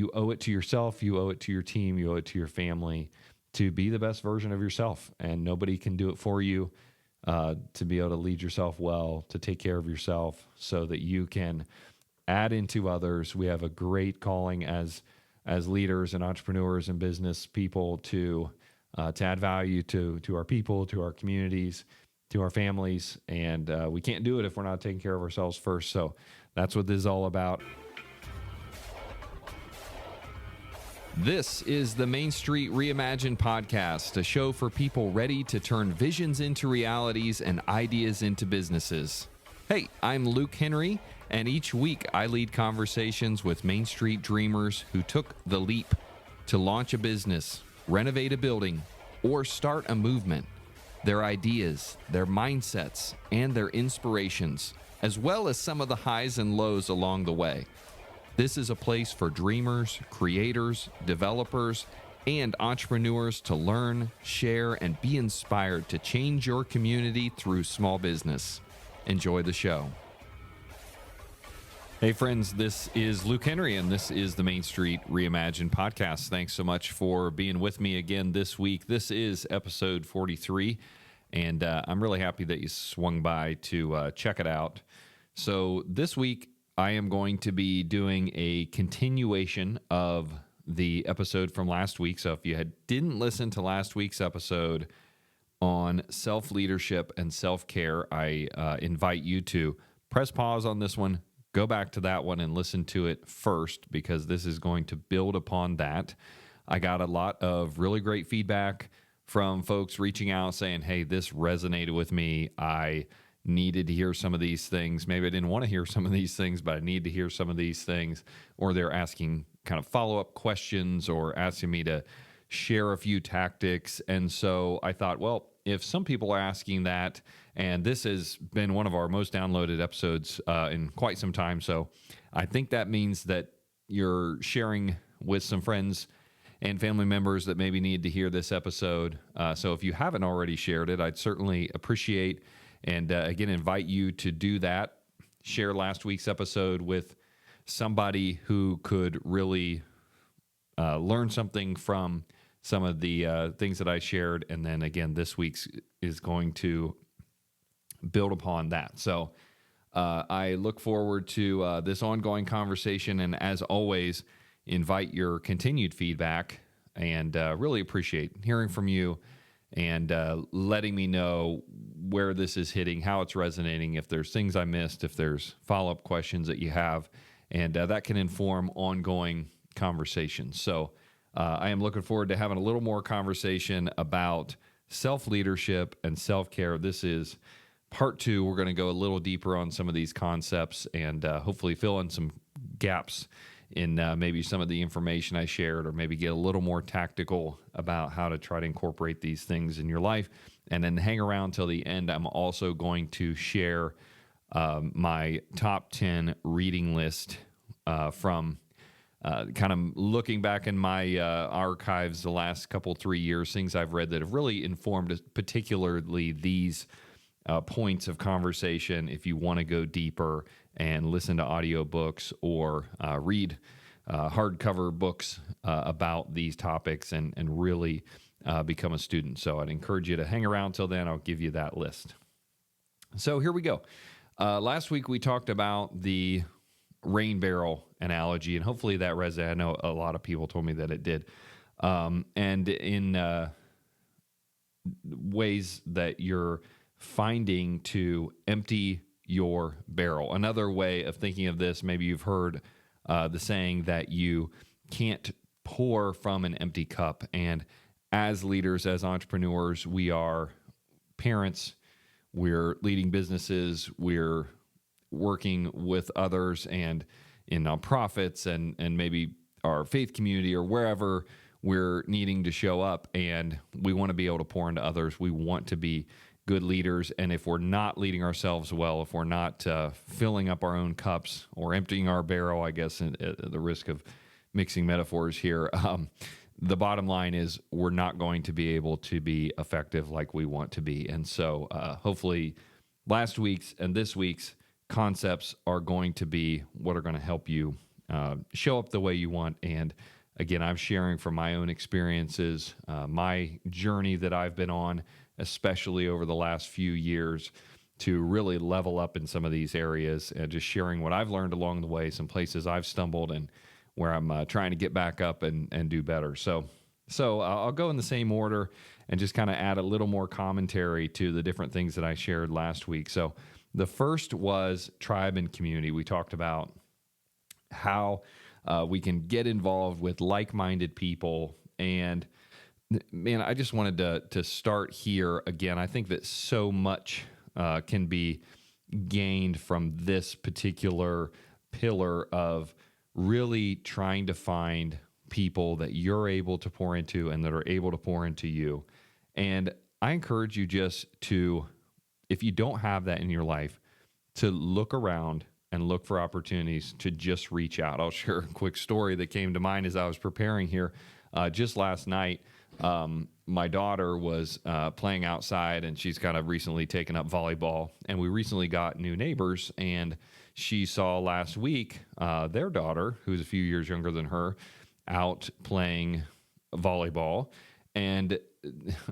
You owe it to yourself, you owe it to your team, you owe it to your family to be the best version of yourself. And nobody can do it for you. To be able to lead yourself well, to take care of yourself so that you can add into others. We have a great calling as leaders and entrepreneurs and business people to add value to our people, to our communities, to our families. And we can't do it if we're not taking care of ourselves first. So that's what this is all about. This is the Main Street Reimagined podcast, a show for people ready to turn visions into realities and ideas into businesses. Hey, I'm Luke Henry, and each week I lead conversations with Main Street dreamers who took the leap to launch a business, renovate a building, or start a movement. Their ideas, their mindsets, and their inspirations, as well as some of the highs and lows along the way. This is a place for dreamers, creators, developers, and entrepreneurs to learn, share, and be inspired to change your community through small business. Enjoy the show. Hey friends, this is Luke Henry, and this is the Main Street Reimagined podcast. Thanks so much for being with me again this week. This is episode 43, and I'm really happy that you swung by to check it out. So this week, I am going to be doing a continuation of the episode from last week. So if you didn't listen to last week's episode on self-leadership and self-care, I invite you to press pause on this one, go back to that one and listen to it first, because this is going to build upon that. I got a lot of really great feedback from folks reaching out saying, hey, this resonated with me. I needed to hear some of these things. Maybe I didn't want to hear some of these things, but I need to hear some of these things. Or they're asking kind of follow-up questions or asking me to share a few tactics. And so I thought, well, if some people are asking that, and this has been one of our most downloaded episodes in quite some time, so I think that means that you're sharing with some friends and family members that maybe need to hear this episode. So if you haven't already shared it, I'd certainly appreciate and again, invite you to do that. Share last week's episode with somebody who could really learn something from some of the things that I shared. And then again, this week's is going to build upon that. So I look forward to this ongoing conversation. And as always, invite your continued feedback and really appreciate hearing from you and letting me know where this is hitting, how it's resonating, if there's things I missed, if there's follow-up questions that you have, and that can inform ongoing conversations. So I am looking forward to having a little more conversation about self-leadership and self-care. This is part 2. We're going to go a little deeper on some of these concepts and hopefully fill in some gaps in maybe some of the information I shared, or maybe get a little more tactical about how to try to incorporate these things in your life. And then hang around till the end. I'm also going to share my top 10 reading list from kind of looking back in my archives the last 3 years, things I've read that have really informed particularly these points of conversation. If you want to go deeper and listen to audiobooks or read hardcover books about these topics and really become a student. So I'd encourage you to hang around till then. I'll give you that list. So here we go. Last week we talked about the rain barrel analogy, and hopefully that resonated. I know a lot of people told me that it did. And in ways that you're finding to empty your barrel. Another way of thinking of this, maybe you've heard the saying that you can't pour from an empty cup. And as leaders, as entrepreneurs, we are parents, we're leading businesses, we're working with others and in nonprofits and maybe our faith community or wherever we're needing to show up, and we want to be able to pour into others. We want to be good leaders, and if we're not leading ourselves well, if we're not filling up our own cups or emptying our barrel, I guess, at the risk of mixing metaphors here, the bottom line is we're not going to be able to be effective like we want to be. And so hopefully last week's and this week's concepts are going to be what are going to help you show up the way you want. And again, I'm sharing from my own experiences, my journey that I've been on, especially over the last few years, to really level up in some of these areas, and just sharing what I've learned along the way, some places I've stumbled and where I'm trying to get back up and do better. So I'll go in the same order and just kind of add a little more commentary to the different things that I shared last week. So the first was tribe and community. We talked about how we can get involved with like-minded people. And man, I just wanted to start here again. I think that so much can be gained from this particular pillar of really trying to find people that you're able to pour into and that are able to pour into you. And I encourage you just to, if you don't have that in your life, to look around and look for opportunities to just reach out. I'll share a quick story that came to mind as I was preparing here. Just last night, my daughter was playing outside, and she's kind of recently taken up volleyball. And we recently got new neighbors, and she saw last week their daughter, who's a few years younger than her, out playing volleyball. And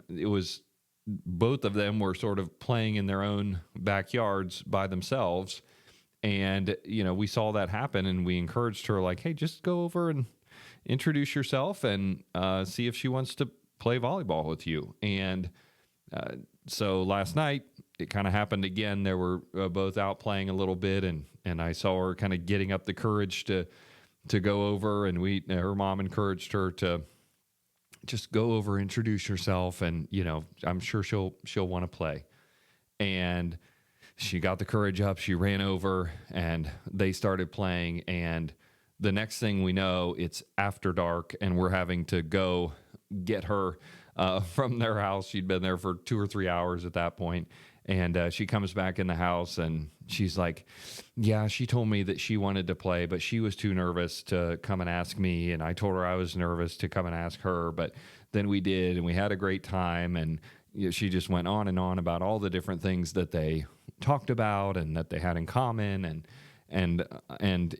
it was, both of them were sort of playing in their own backyards by themselves. And, we saw that happen, and we encouraged her, like, hey, just go over and introduce yourself and see if she wants to play volleyball with you. And so last night, it kind of happened again. They were both out playing a little bit, and I saw her kind of getting up the courage to go over, and her mom encouraged her to just go over, introduce herself, and I'm sure she'll want to play. And she got the courage up, she ran over, and they started playing. And the next thing we know, it's after dark, and we're having to go get her from their house. She'd been there for 2 or 3 hours at that point. And she comes back in the house, and she's like, yeah, she told me that she wanted to play, but she was too nervous to come and ask me. And I told her I was nervous to come and ask her. But then we did, and we had a great time. And she just went on and on about all the different things that they talked about and that they had in common. And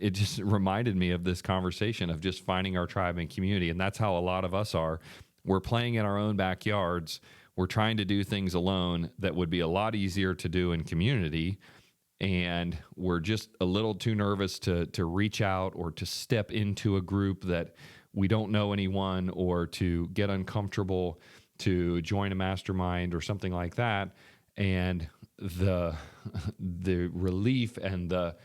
it just reminded me of this conversation of just finding our tribe and community. And that's how a lot of us are. We're playing in our own backyards. We're trying to do things alone that would be a lot easier to do in community. And we're just a little too nervous to reach out or to step into a group that we don't know anyone, or to get uncomfortable to join a mastermind or something like that. And the relief and the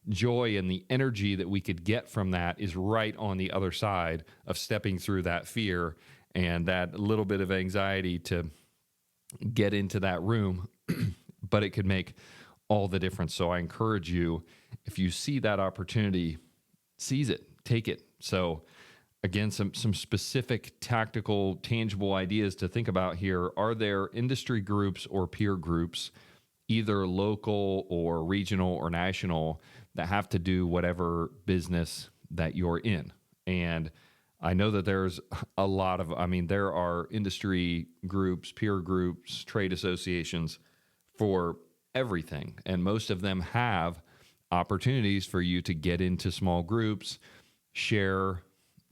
joy and the energy that we could get from that is right on the other side of stepping through that fear and that little bit of anxiety to get into that room. But it could make all the difference. So I encourage you, if you see that opportunity, seize it, take it. So again, some specific tactical, tangible ideas to think about here. Are there industry groups or peer groups, either local or regional or national, that have to do whatever business that you're in? And I know that there's a lot of, there are industry groups, peer groups, trade associations for everything. And most of them have opportunities for you to get into small groups, share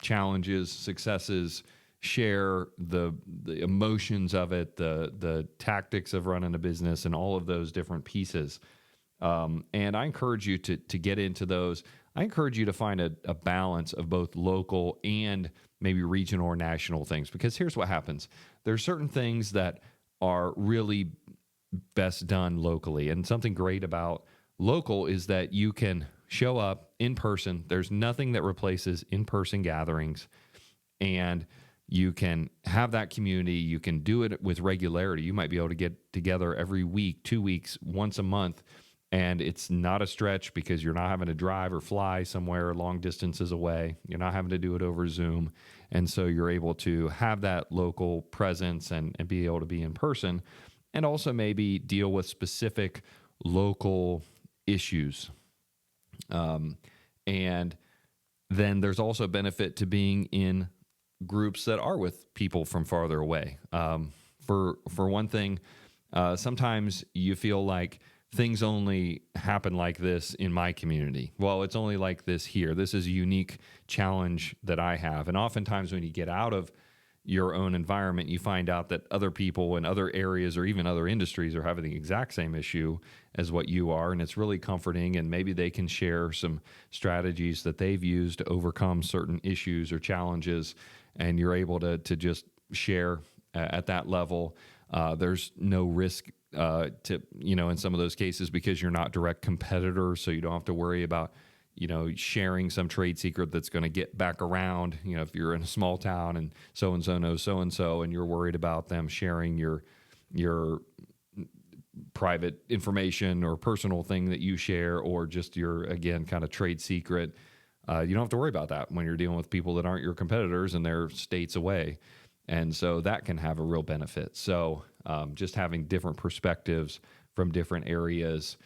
challenges, successes, share the emotions of it, the tactics of running a business, and all of those different pieces. And I encourage you to get into those. I encourage you to find a balance of both local and maybe regional or national things, because here's what happens. There's certain things that are really best done locally. And something great about local is that you can show up in person. There's nothing that replaces in-person gatherings, and you can have that community. You can do it with regularity. You might be able to get together every week, 2 weeks, once a month, and it's not a stretch because you're not having to drive or fly somewhere long distances away. You're not having to do it over Zoom. And so you're able to have that local presence and be able to be in person, and also maybe deal with specific local issues. And then there's also a benefit to being in groups that are with people from farther away. For one thing, sometimes you feel like things only happen like this in my community. Well, it's only like this here. This is a unique challenge that I have. And oftentimes when you get out of your own environment, you find out that other people in other areas or even other industries are having the exact same issue as what you are. And it's really comforting. And maybe they can share some strategies that they've used to overcome certain issues or challenges. And you're able to just share at that level. There's no risk in some of those cases because you're not direct competitors. So you don't have to worry about sharing some trade secret that's going to get back around. If you're in a small town and so knows so-and-so, and you're worried about them sharing your private information or personal thing that you share, or just your, again, kind of trade secret, you don't have to worry about that when you're dealing with people that aren't your competitors and they're states away. And so that can have a real benefit. So just having different perspectives from different areas.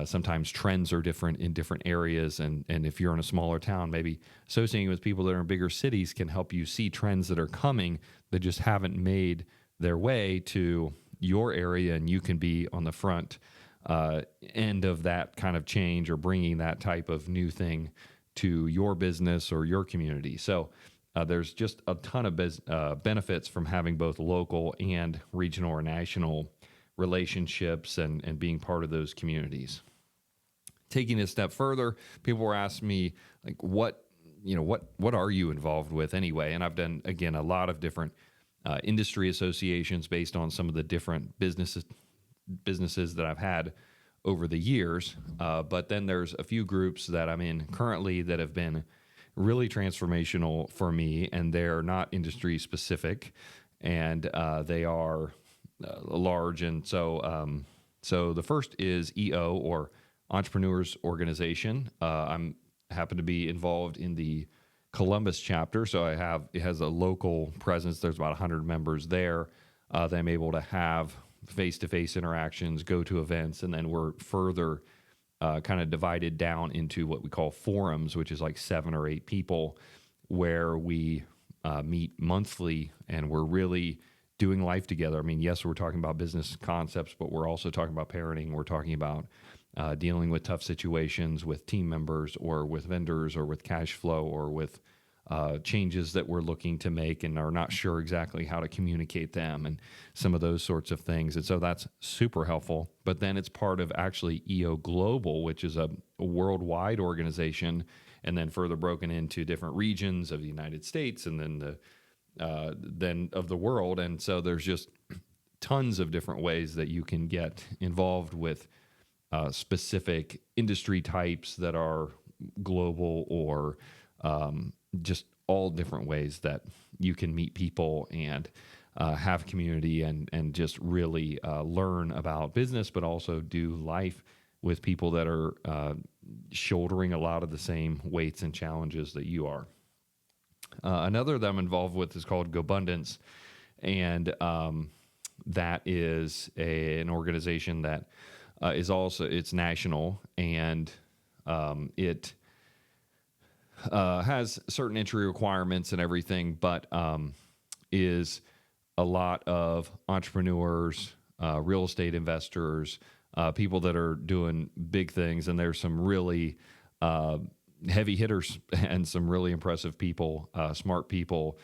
Sometimes trends are different in different areas, and if you're in a smaller town, maybe associating with people that are in bigger cities can help you see trends that are coming that just haven't made their way to your area, and you can be on the front end of that kind of change or bringing that type of new thing to your business or your community. So there's just a ton of benefits from having both local and regional or national relationships and being part of those communities. Taking it a step further, people were asking me, like, what are you involved with anyway? And I've done, again, a lot of different industry associations based on some of the different businesses that I've had over the years. But then there's a few groups that I'm in currently that have been really transformational for me, and they're not industry specific, and they are large. And so the first is EO, or Entrepreneurs Organization. I'm happen to be involved in the Columbus chapter, so it has a local presence. There's about 100 members there that I'm able to have face-to-face interactions, go to events, and then we're further kind of divided down into what we call forums, which is like 7 or 8 people, where we meet monthly, and we're really doing life together. I mean, yes, we're talking about business concepts, but we're also talking about parenting. We're talking about dealing with tough situations with team members or with vendors or with cash flow or with changes that we're looking to make and are not sure exactly how to communicate them and some of those sorts of things. And so that's super helpful. But then it's part of actually EO Global, which is a worldwide organization, and then further broken into different regions of the United States and then of the world. And so there's just tons of different ways that you can get involved with specific industry types that are global, or just all different ways that you can meet people and have community and just really learn about business, but also do life with people that are shouldering a lot of the same weights and challenges that you are. Another that I'm involved with is called GoBundance, and that is an organization that is also, it's national, and it has certain entry requirements and everything, but is a lot of entrepreneurs, real estate investors, people that are doing big things, and there's some really heavy hitters and some really impressive people, smart people,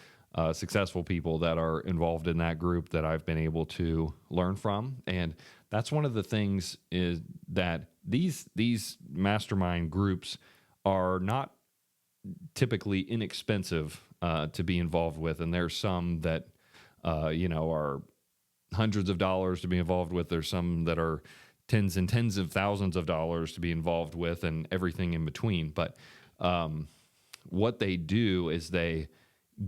successful people that are involved in that group that I've been able to learn from. And that's one of the things, is that these mastermind groups are not typically inexpensive to be involved with. And there's some that are hundreds of dollars to be involved with. There's some that are tens and tens of thousands of dollars to be involved with, and everything in between. But what they do is they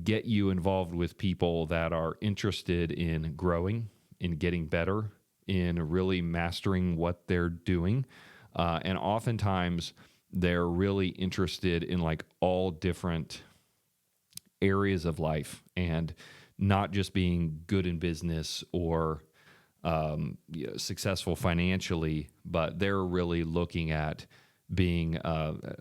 get you involved with people that are interested in growing, in getting better, in really mastering what they're doing. And oftentimes they're really interested in like all different areas of life, and not just being good in business or successful financially, but they're really looking at being,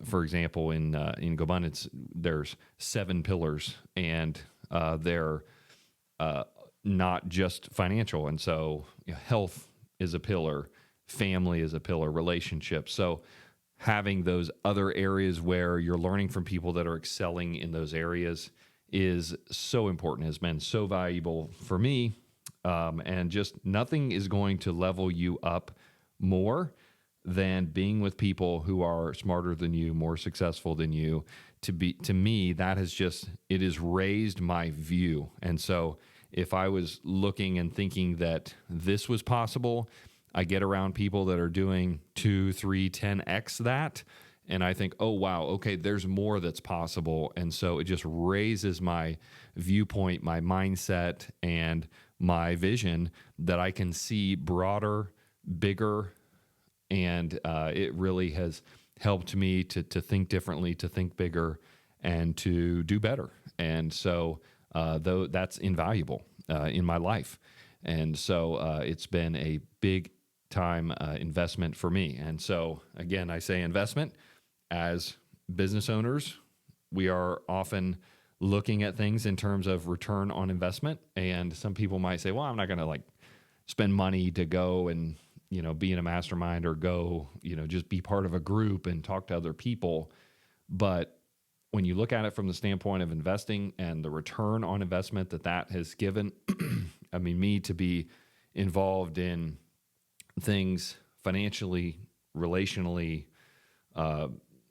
for example, in GoBundance, there's 7 pillars, and they're not just financial. And so health is a pillar, family is a pillar, relationships. So having those other areas where you're learning from people that are excelling in those areas is so important, has been so valuable for me. And just nothing is going to level you up more than being with people who are smarter than you, more successful than you. To me, that has just, it has raised my view. And so if I was looking and thinking that this was possible, I get around people that are doing 2, 3, 10x that, and I think, oh, wow, okay, there's more that's possible. And so it just raises my viewpoint, my mindset, and my vision that I can see broader, bigger, and it really has helped me to think differently, to think bigger, and to do better. And so, though that's invaluable in my life, and so it's been a big time investment for me. And so, again, I say investment. As business owners, we are often looking at things in terms of return on investment. And some people might say, well, I'm not going to like spend money to go and, be in a mastermind or go, just be part of a group and talk to other people. But when you look at it from the standpoint of investing and the return on investment that has given, I mean, me to be involved in things financially, relationally,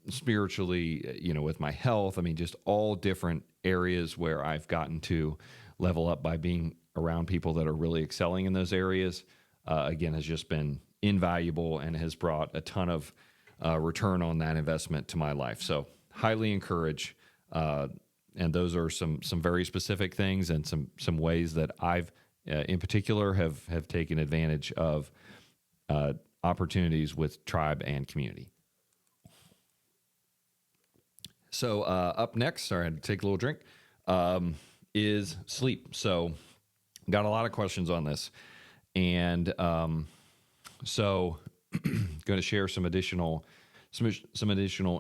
spiritually, with my health. I mean, just all different areas where I've gotten to level up by being around people that are really excelling in those areas, again, has just been invaluable and has brought a ton of return on that investment to my life. So highly encourage, and those are some very specific things and some ways that I've in particular have taken advantage of opportunities with tribe and community. So up next, sorry, I had to take a little drink, is sleep. So got a lot of questions on this. And so going to share some additional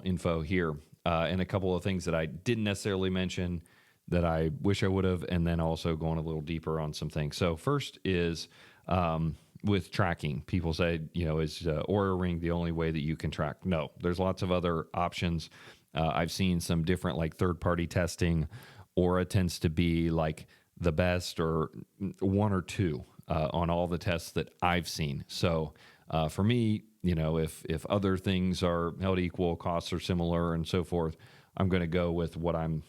info here and a couple of things that I didn't necessarily mention that I wish I would have, and then also going a little deeper on some things. So first is with tracking. People say, is Oura Ring the only way that you can track? No, there's lots of other options. I've seen some different like third-party testing. Aura tends to be like the best or one or two on all the tests that I've seen. So for me, if other things are held equal, costs are similar and so forth, I'm going to go with what I'm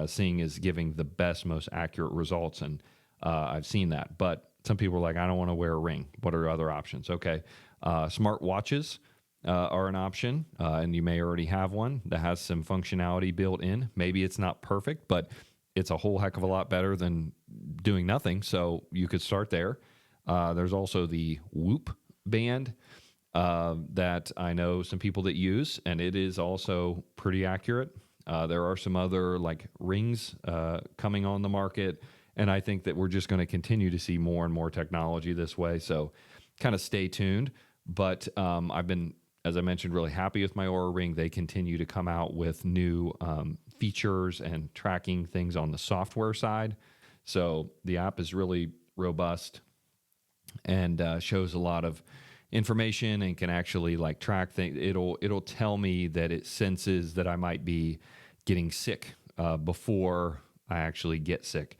seeing is giving the best, most accurate results. And I've seen that. But some people are like, I don't want to wear a ring. What are other options? Okay. Smart watches are an option, and you may already have one that has some functionality built in. Maybe it's not perfect, but it's a whole heck of a lot better than doing nothing. So you could start there. There's also the Whoop band that I know some people that use, and it is also pretty accurate. There are some other like rings coming on the market, and I think that we're just going to continue to see more and more technology this way. So kind of stay tuned. But I've been, as I mentioned, really happy with my Oura Ring. They continue to come out with new features and tracking things on the software side. So the app is really robust and shows a lot of information and can actually like track things. It'll tell me that it senses that I might be getting sick before I actually get sick.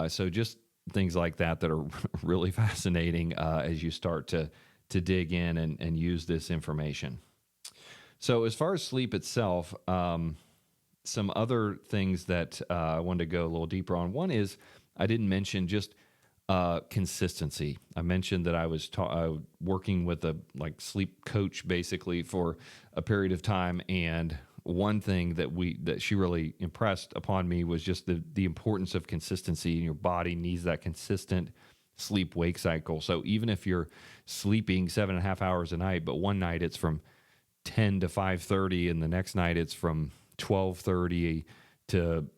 So just things like that are really fascinating as you start to dig in and use this information. So as far as sleep itself, some other things that I wanted to go a little deeper on. One is I didn't mention just consistency. I mentioned that I was working with a like sleep coach basically for a period of time, and one thing that she really impressed upon me was just the importance of consistency. Your body needs that consistent sleep-wake cycle. So even if you're sleeping 7.5 hours a night, but one night it's from 10 to 5:30, and the next night it's from 12:30 to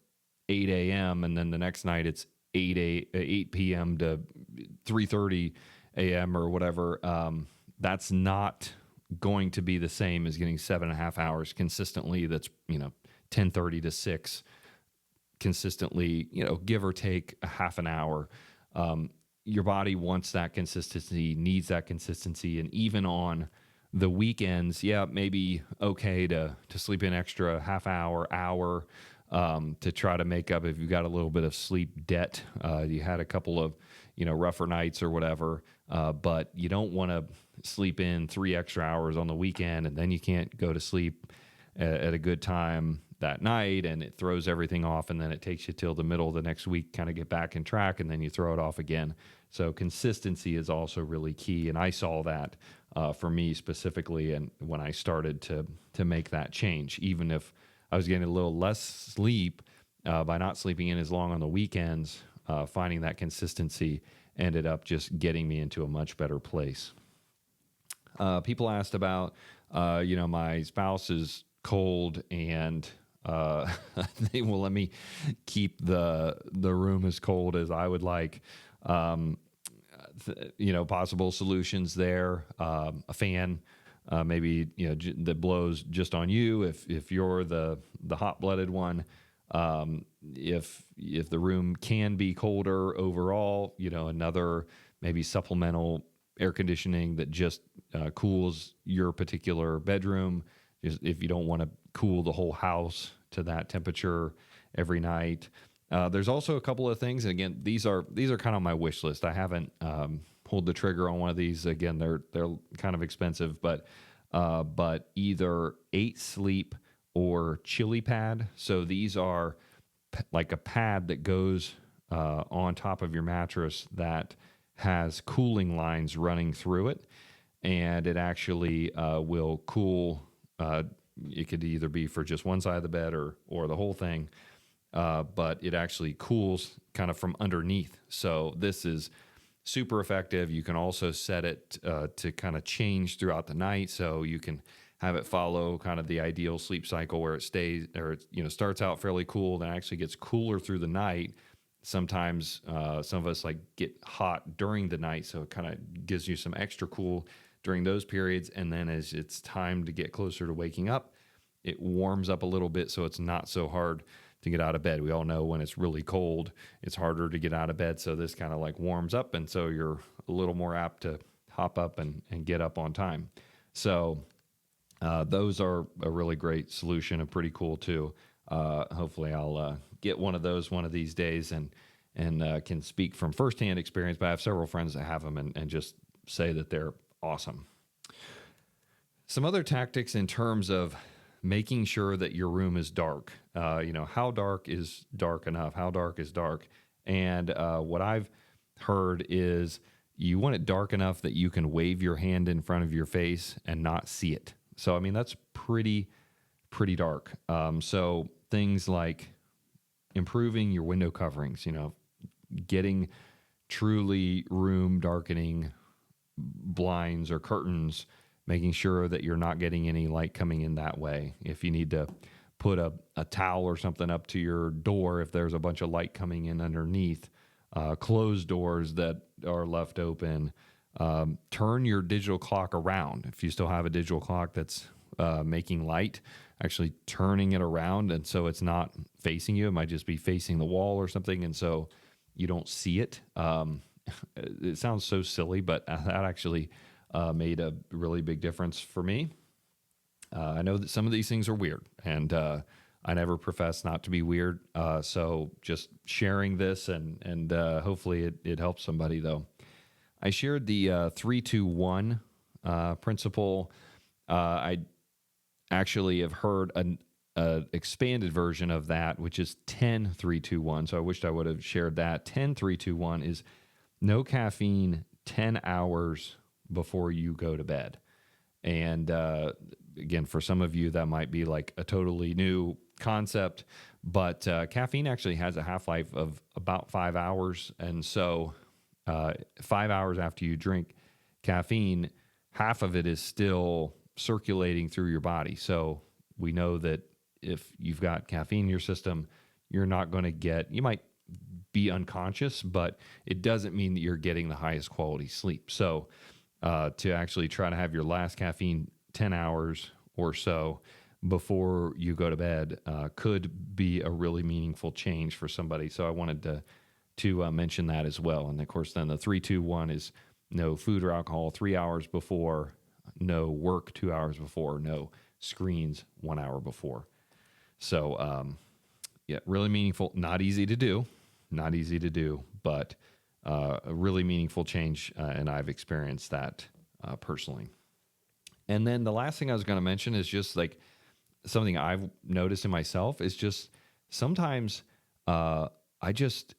8 a.m., and then the next night it's 8 p.m. to 3:30 a.m. or whatever, that's not going to be the same as getting 7.5 hours consistently. That's 10:30 to 6 consistently, give or take a half an hour. your body wants that consistency, needs that consistency. And even on the weekends, yeah, maybe okay to sleep an extra half hour, to try to make up if you've got a little bit of sleep debt. You had a couple of, rougher nights or whatever, but you don't want to sleep in 3 extra hours on the weekend and then you can't go to sleep at a good time that night, and it throws everything off, and then it takes you till the middle of the next week kind of get back in track, and then you throw it off again. So consistency is also really key, and I saw that for me specifically, and when I started to make that change, even if I was getting a little less sleep by not sleeping in as long on the weekends, finding that consistency ended up just getting me into a much better place. People asked about, my spouse is cold and they will let me keep the room as cold as I would like. Possible solutions there. A fan, maybe that blows just on you if you're the hot blooded one. If the room can be colder overall, another maybe supplemental air conditioning that just cools your particular bedroom. Just if you don't want to cool the whole house to that temperature every night. There's also a couple of things, and again, these are kind of my wish list. I haven't pulled the trigger on one of these. Again, they're kind of expensive, but either 8 Sleep or Chili Pad. So these are like a pad that goes on top of your mattress that has cooling lines running through it, and it actually will cool. It could either be for just one side of the bed or the whole thing, but it actually cools kind of from underneath. So this is super effective. You can also set it to kind of change throughout the night, so you can have it follow kind of the ideal sleep cycle where it stays, or it starts out fairly cool, then actually gets cooler through the night. Sometimes some of us like get hot during the night, so it kind of gives you some extra cool during those periods. And then as it's time to get closer to waking up, it warms up a little bit, so it's not so hard to get out of bed. We all know when it's really cold, it's harder to get out of bed. So this kind of like warms up, and so you're a little more apt to hop up and get up on time. So those are a really great solution and pretty cool too. Hopefully I'll get one of those one of these days and can speak from firsthand experience, but I have several friends that have them and just say that they're awesome. Some other tactics in terms of making sure that your room is dark. How dark is dark enough? How dark is dark? And what I've heard is you want it dark enough that you can wave your hand in front of your face and not see it. So, I mean, that's pretty dark. So things like improving your window coverings, getting truly room darkening blinds or curtains, making sure that you're not getting any light coming in that way. If you need to put a towel or something up to your door, if there's a bunch of light coming in underneath, closed doors that are left open, turn your digital clock around. If you still have a digital clock that's making light, actually turning it around, and so it's not facing you. It might just be facing the wall or something, and so you don't see it. It sounds so silly, but that actually made a really big difference for me. I know that some of these things are weird, and I never profess not to be weird. So just sharing this, and hopefully it helps somebody, though. I shared the 3-2-1 principle. I actually have heard an expanded version of that, which is 10-3-2-1. So I wished I would have shared that. 10-3-2-1 is no caffeine 10 hours before you go to bed. And again, for some of you, that might be like a totally new concept, but caffeine actually has a half-life of about 5 hours. And so 5 hours after you drink caffeine, half of it is still circulating through your body. So we know that if you've got caffeine in your system, you're not going to you might be unconscious, but it doesn't mean that you're getting the highest quality sleep. So to actually try to have your last caffeine 10 hours or so before you go to bed could be a really meaningful change for somebody. So I wanted to mention that as well. And of course, then the 3-2-1 is no food or alcohol 3 hours before, no work 2 hours before, no screens 1 hour before. So, yeah, really meaningful. Not easy to do, but a really meaningful change, and I've experienced that personally. And then the last thing I was going to mention is just like something I've noticed in myself is just sometimes I just,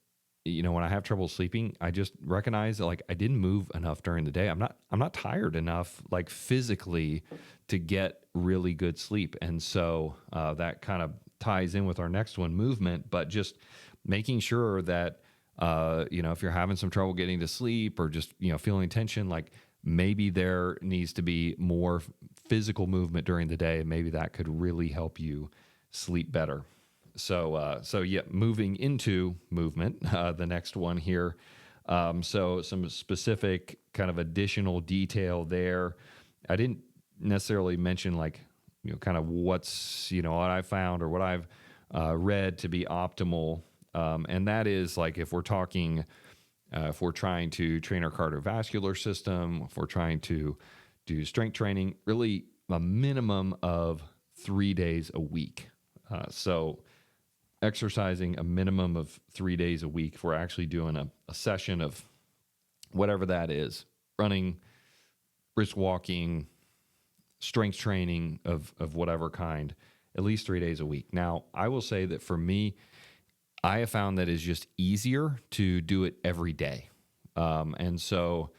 when I have trouble sleeping, I just recognize that like I didn't move enough during the day. I'm not tired enough like physically to get really good sleep. And so that kind of ties in with our next one, movement, but just making sure that, if you're having some trouble getting to sleep or just, feeling tension, like maybe there needs to be more physical movement during the day, and maybe that could really help you sleep better. So yeah, moving into movement, the next one here. So some specific kind of additional detail there. I didn't necessarily mention like, kind of what's, what I found or what I've read to be optimal. And that is like, if we're talking, if we're trying to train our cardiovascular system, if we're trying to do strength training, really a minimum of 3 days a week. So exercising a minimum of 3 days a week. If we're actually doing a session of whatever that is, running, brisk walking, strength training of whatever kind, at least 3 days a week. Now, I will say that for me, I have found that it's just easier to do it every day. And so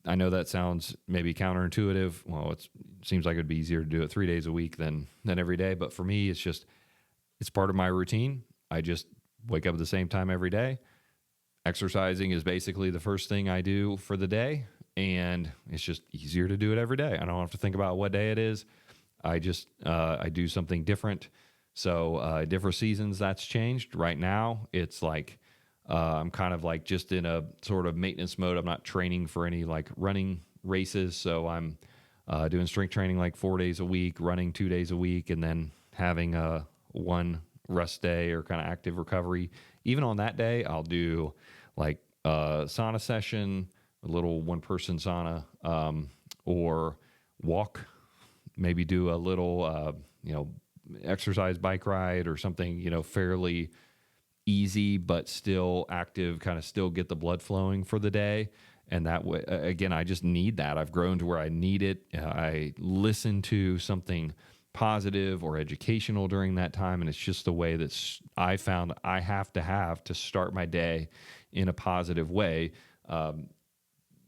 I know that sounds maybe counterintuitive. Well, it seems like it'd be easier to do it 3 days a week than every day. But for me, it's part of my routine. I just wake up at the same time every day. Exercising is basically the first thing I do for the day. And it's just easier to do it every day. I don't have to think about what day it is. I just, I do something different. So different seasons, that's changed. Right now, it's like I'm kind of like just in a sort of maintenance mode. I'm not training for any like running races. So I'm doing strength training like 4 days a week, running 2 days a week, and then having one rest day or kind of active recovery. Even on that day, I'll do like a sauna session, a little one-person sauna, or walk, maybe do a little, exercise bike ride or something, fairly easy, but still active, kind of still get the blood flowing for the day. And that way, again, I just need that. I've grown to where I need it. I listen to something positive or educational during that time. And it's just the way that I found I have to start my day in a positive way,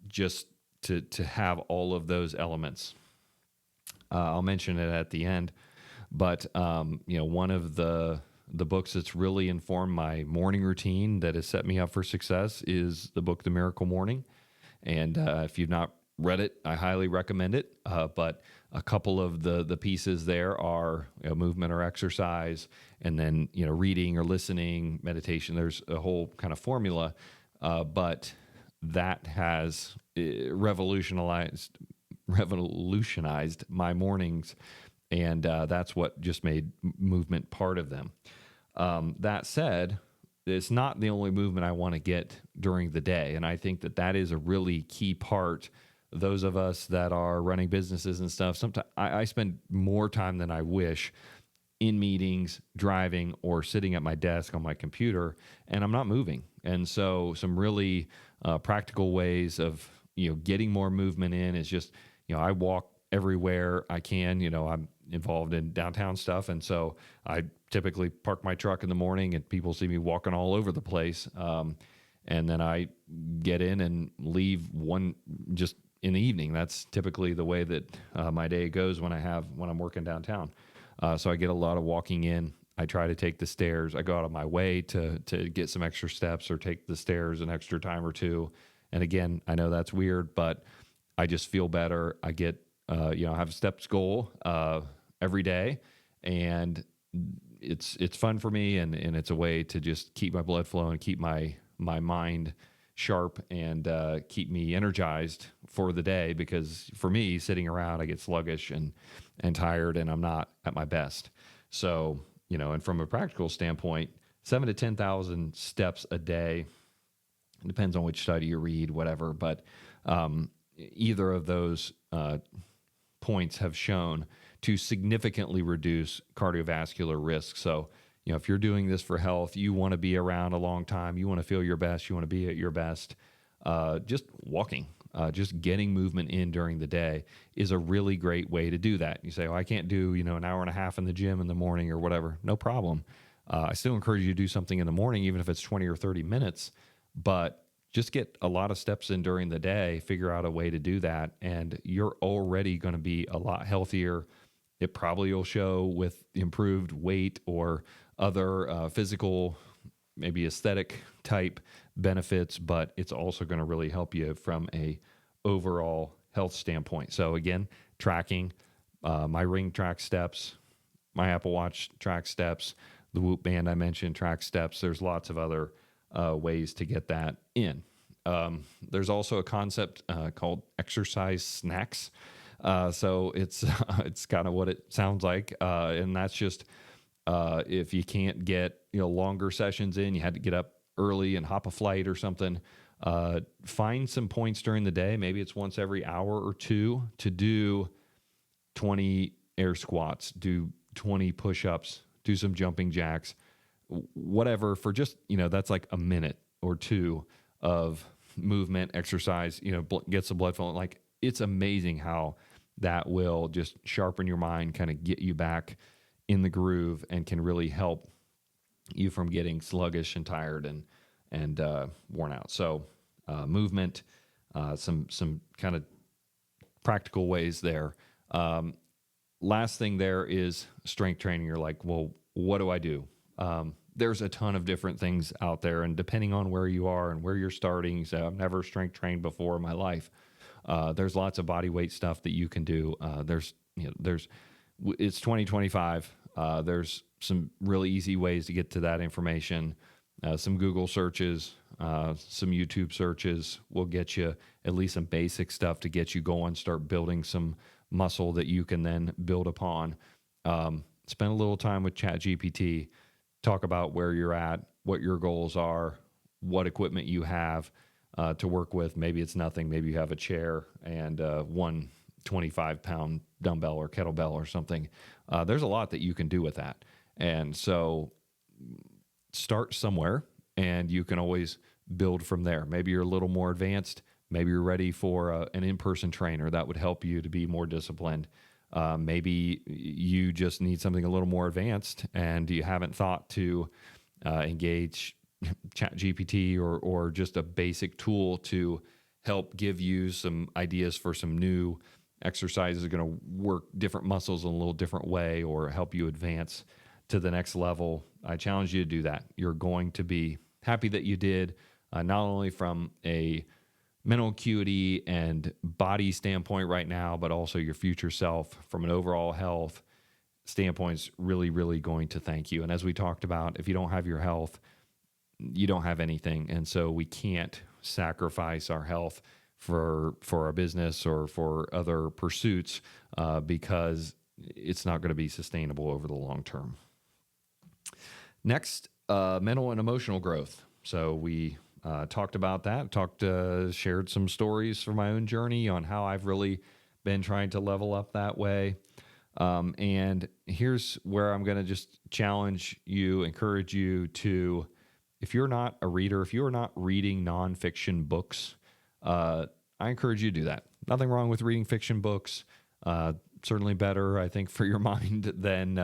just to have all of those elements. I'll mention it at the end, but one of the books that's really informed my morning routine that has set me up for success is the book The Miracle Morning. And if you've not read it, I highly recommend it. But a couple of the pieces there are movement or exercise, and then reading or listening, meditation. There's a whole kind of formula, but that has revolutionized my mornings, and that's what just made movement part of them. That said, it's not the only movement I want to get during the day, and I think that is a really key part. Those of us that are running businesses and stuff, sometimes I spend more time than I wish in meetings, driving, or sitting at my desk on my computer, and I'm not moving. And so some really practical ways of getting more movement in is just I walk everywhere I can. I'm involved in downtown stuff, and so I typically park my truck in the morning, and people see me walking all over the place. And then I get in and leave just in the evening. That's typically the way that my day goes when I'm working downtown. So I get a lot of walking in. I try to take the stairs. I go out of my way to get some extra steps or take the stairs an extra time or two. And again, I know that's weird, but I just feel better. I get, I have a steps goal every day, and it's fun for me, and it's a way to just keep my blood flowing, keep my mind sharp, and keep me energized for the day. Because for me, sitting around, I get sluggish and tired, and I'm not at my best. So, and from a practical standpoint, to 10,000 steps a day. It depends on which study you read, whatever. But either of those points have shown to significantly reduce cardiovascular risk. So, if you're doing this for health, you want to be around a long time, you want to feel your best, you want to be at your best, just walking, just getting movement in during the day is a really great way to do that. You say, I can't do, an hour and a half in the gym in the morning or whatever. No problem. I still encourage you to do something in the morning, even if it's 20 or 30 minutes, but just get a lot of steps in during the day, figure out a way to do that, and you're already going to be a lot healthier. It probably will show with improved weight or other physical, maybe aesthetic type benefits, but it's also going to really help you from a overall health standpoint. So again, tracking, my Ring track steps, my Apple Watch track steps, the Whoop band I mentioned track steps. There's lots of other ways to get that in. There's also a concept called exercise snacks. So it's kind of what it sounds like, and that's just if you can't get longer sessions in, you had to get up early and hop a flight or something. Find some points during the day. Maybe it's once every hour or two to do 20 air squats, do 20 push-ups, do some jumping jacks, whatever, for just that's like a minute or two of movement, exercise. Gets the blood flowing. Like, it's amazing how that will just sharpen your mind, kind of get you back in the groove, and can really help you from getting sluggish and tired and worn out. So movement, some kind of practical ways there. Last thing there is strength training. You're like, well, what do I do? There's a ton of different things out there, and depending on where you are and where you're starting, you say, I've never strength trained before in my life. There's lots of body weight stuff that you can do. It's 2025. There's some really easy ways to get to that information. Some Google searches, some YouTube searches will get you at least some basic stuff to get you going, start building some muscle that you can then build upon. Spend a little time with ChatGPT, talk about where you're at, what your goals are, what equipment you have to work with. Maybe it's nothing. Maybe you have a chair and one 25-pound dumbbell or kettlebell or something. There's a lot that you can do with that. And so start somewhere, and you can always build from there. Maybe you're a little more advanced. Maybe you're ready for an in-person trainer that would help you to be more disciplined. Maybe you just need something a little more advanced, and you haven't thought to engage ChatGPT or just a basic tool to help give you some ideas for some new exercises that are going to work different muscles in a little different way or help you advance to the next level. I challenge you to do that. You're going to be happy that you did, not only from a mental acuity and body standpoint right now, but also your future self from an overall health standpoint is really, really going to thank you. And as we talked about, if you don't have your health, you don't have anything. And so we can't sacrifice our health for our business or for other pursuits because it's not going to be sustainable over the long term. Next, mental and emotional growth. So we talked about that, shared some stories from my own journey on how I've really been trying to level up that way. And here's where I'm going to just challenge you, encourage you to, if you're not a reader, if you're not reading nonfiction books, I encourage you to do that. Nothing wrong with reading fiction books. Certainly better, I think, for your mind than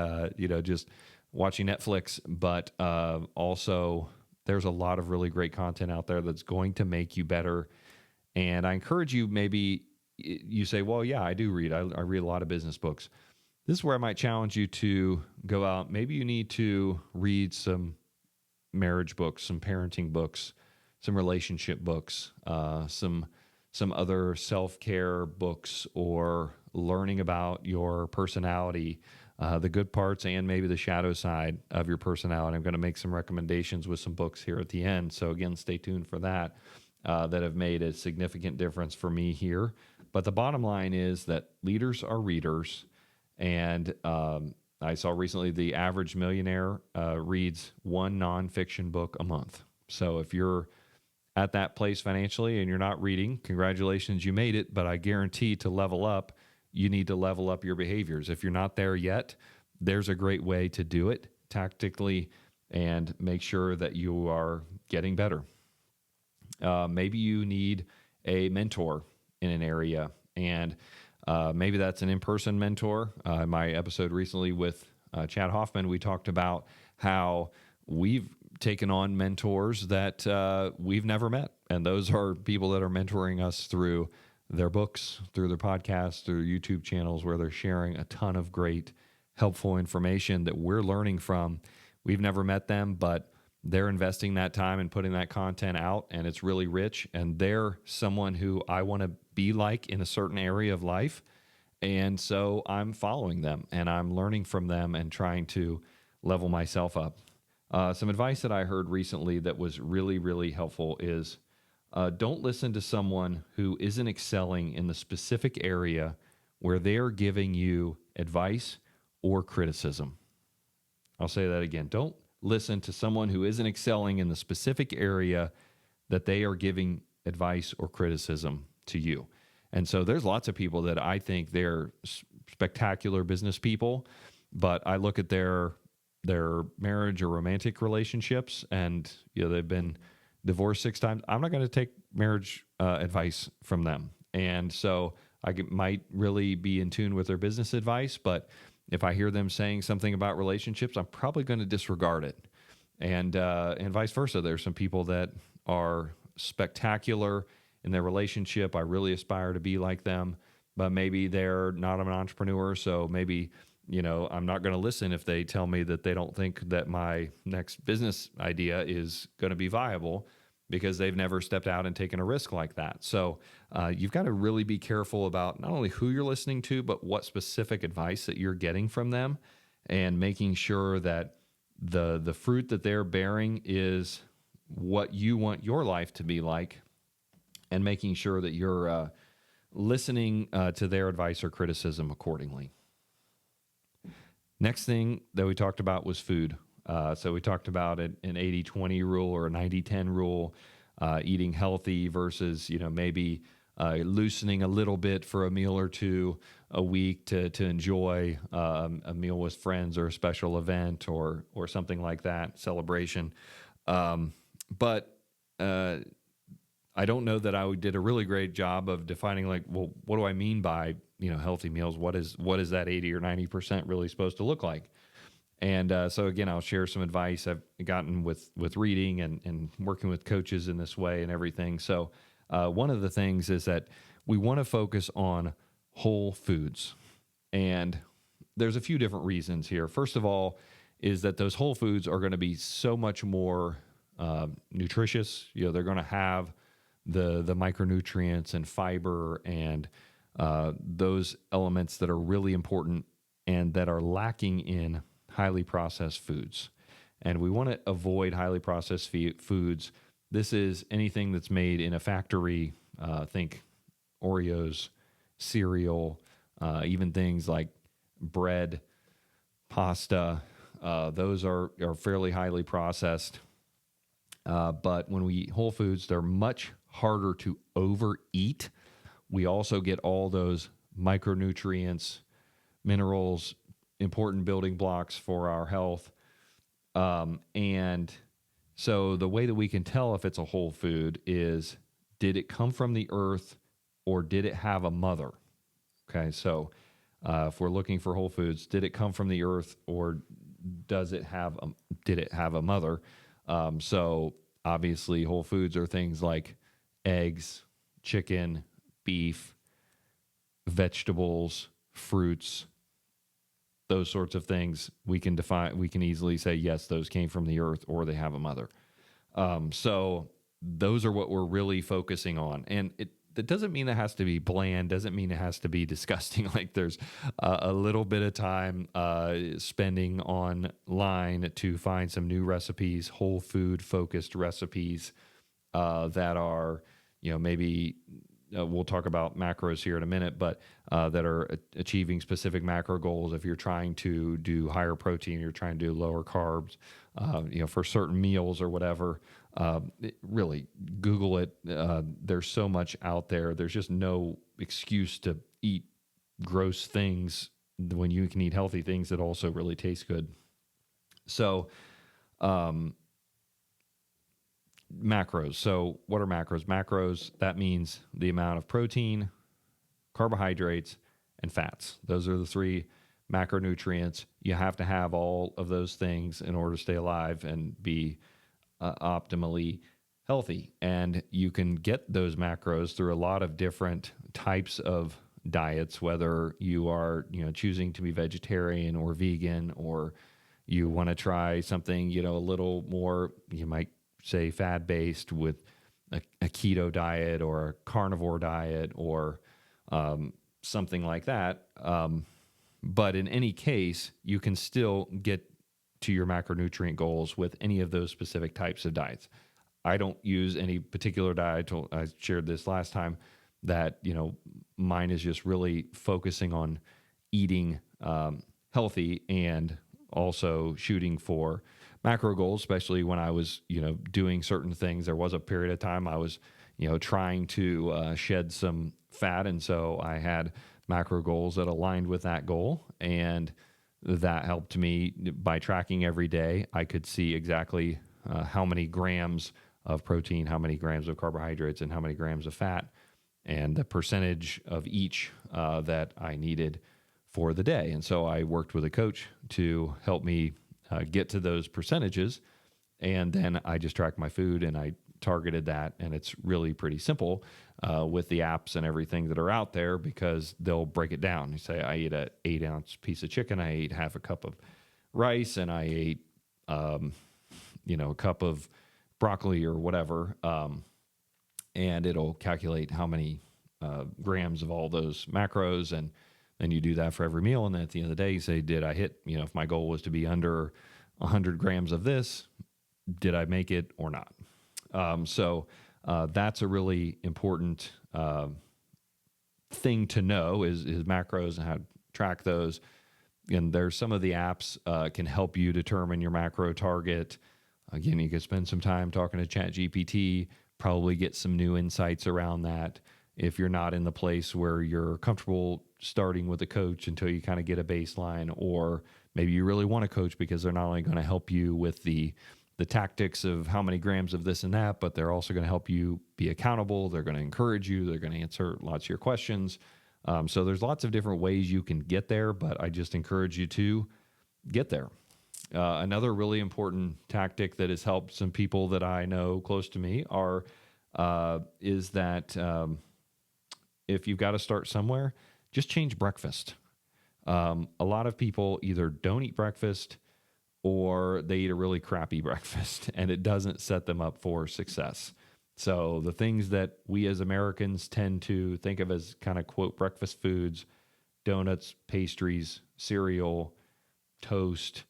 just watching Netflix. But also, there's a lot of really great content out there that's going to make you better. And I encourage you, maybe you say, well, yeah, I do read. I read a lot of business books. This is where I might challenge you to go out. Maybe you need to read some marriage books, some parenting books, some relationship books, some other self-care books, or learning about your personality, the good parts and maybe the shadow side of your personality. I'm going to make some recommendations with some books here at the end. So again, stay tuned for that have made a significant difference for me here. But the bottom line is that leaders are readers, and I saw recently the average millionaire reads one nonfiction book a month. So if you're at that place financially and you're not reading, congratulations, you made it. But I guarantee to level up, you need to level up your behaviors. If you're not there yet, there's a great way to do it tactically and make sure that you are getting better. Maybe you need a mentor in an area, and maybe that's an in-person mentor. In my episode recently with Chad Hoffman, we talked about how we've taken on mentors that we've never met. And those are people that are mentoring us through their books, through their podcasts, through YouTube channels where they're sharing a ton of great, helpful information that we're learning from. We've never met them, but they're investing that time and putting that content out, and it's really rich. And they're someone who I want to be like in a certain area of life. And so I'm following them and I'm learning from them and trying to level myself up. Some advice that I heard recently that was really, really helpful is don't listen to someone who isn't excelling in the specific area where they're giving you advice or criticism. I'll say that again. Don't listen to someone who isn't excelling in the specific area that they are giving advice or criticism to you. And so there's lots of people that I think they're spectacular business people, but I look at their marriage or romantic relationships and they've been divorced 6 times. I'm not going to take marriage advice from them. And so might really be in tune with their business advice, but if I hear them saying something about relationships, I'm probably going to disregard it. And vice versa. There's some people that are spectacular in their relationship. I really aspire to be like them, but maybe they're not an entrepreneur. So maybe, I'm not going to listen if they tell me that they don't think that my next business idea is going to be viable because they've never stepped out and taken a risk like that. So you've got to really be careful about not only who you're listening to, but what specific advice that you're getting from them, and making sure that the fruit that they're bearing is what you want your life to be like, and making sure that you're listening to their advice or criticism accordingly. Next thing that we talked about was food. So we talked about an 80-20 rule or a 90-10 rule, eating healthy versus, maybe loosening a little bit for a meal or two a week to enjoy a meal with friends or a special event or something like that, celebration. But I don't know that I did a really great job of defining what do I mean by, healthy meals? What is that 80 or 90% really supposed to look like? And so again, I'll share some advice I've gotten with reading and working with coaches in this way and everything. So one of the things is that we want to focus on whole foods. And there's a few different reasons here. First of all, is that those whole foods are going to be so much more nutritious. They're going to have the micronutrients and fiber and those elements that are really important and that are lacking in highly processed foods. And we want to avoid highly processed foods. This is anything that's made in a factory. Think Oreos, cereal, even things like bread, pasta. Those are fairly highly processed. But when we eat whole foods, they're much harder to overeat. We also get all those micronutrients, minerals, important building blocks for our health. And so the way that we can tell if it's a whole food is, did it come from the earth or did it have a mother? Okay, so if we're looking for whole foods, did it come from the earth or did it have a mother? So obviously whole foods are things like eggs, chicken, beef, vegetables, fruits, those sorts of things. We can easily say, yes, those came from the earth or they have a mother. So those are what we're really focusing on. And that doesn't mean it has to be bland, doesn't mean it has to be disgusting. Like there's a little bit of time spending online to find some new recipes, whole food focused recipes that are, maybe we'll talk about macros here in a minute, but that are achieving specific macro goals. If you're trying to do higher protein, you're trying to do lower carbs, for certain meals or whatever, really Google it. There's so much out there. There's just no excuse to eat gross things when you can eat healthy things that also really taste good. So, macros. So what are macros? Macros, that means the amount of protein, carbohydrates, and fats. Those are the three macronutrients. You have to have all of those things in order to stay alive and be optimally healthy. And you can get those macros through a lot of different types of diets, whether you are, choosing to be vegetarian or vegan, or you want to try something, a little more, you might say fad-based with a keto diet or a carnivore diet or something like that. But in any case, you can still get to your macronutrient goals with any of those specific types of diets. I don't use any particular diet. I shared this last time that, mine is just really focusing on eating healthy and also shooting for macro goals, especially when I was, doing certain things. There was a period of time I was, trying to shed some fat. And so I had macro goals that aligned with that goal. And that helped me by tracking every day. I could see exactly how many grams of protein, how many grams of carbohydrates, and how many grams of fat, and the percentage of each that I needed for the day. And so I worked with a coach to help me get to those percentages. And then I just tracked my food and I targeted that. And it's really pretty simple with the apps and everything that are out there, because they'll break it down. You say, I ate an 8-ounce piece of chicken, I ate half a cup of rice, and I ate, a cup of broccoli or whatever. And it'll calculate how many grams of all those macros. And then you do that for every meal. And then at the end of the day, you say, did I hit, if my goal was to be under 100 grams of this, did I make it or not? So that's a really important thing to know is macros and how to track those. And there's some of the apps can help you determine your macro target. Again, you could spend some time talking to ChatGPT, probably get some new insights around that. If you're not in the place where you're comfortable starting with a coach until you kind of get a baseline, or maybe you really want a coach because they're not only going to help you with the tactics of how many grams of this and that, but they're also going to help you be accountable. They're going to encourage you. They're going to answer lots of your questions. So there's lots of different ways you can get there, but I just encourage you to get there. Another really important tactic that has helped some people that I know close to me is that if you've got to start somewhere, just change breakfast. A lot of people either don't eat breakfast or they eat a really crappy breakfast, and it doesn't set them up for success. So the things that we as Americans tend to think of as kind of quote breakfast foods, donuts, pastries, cereal, toast,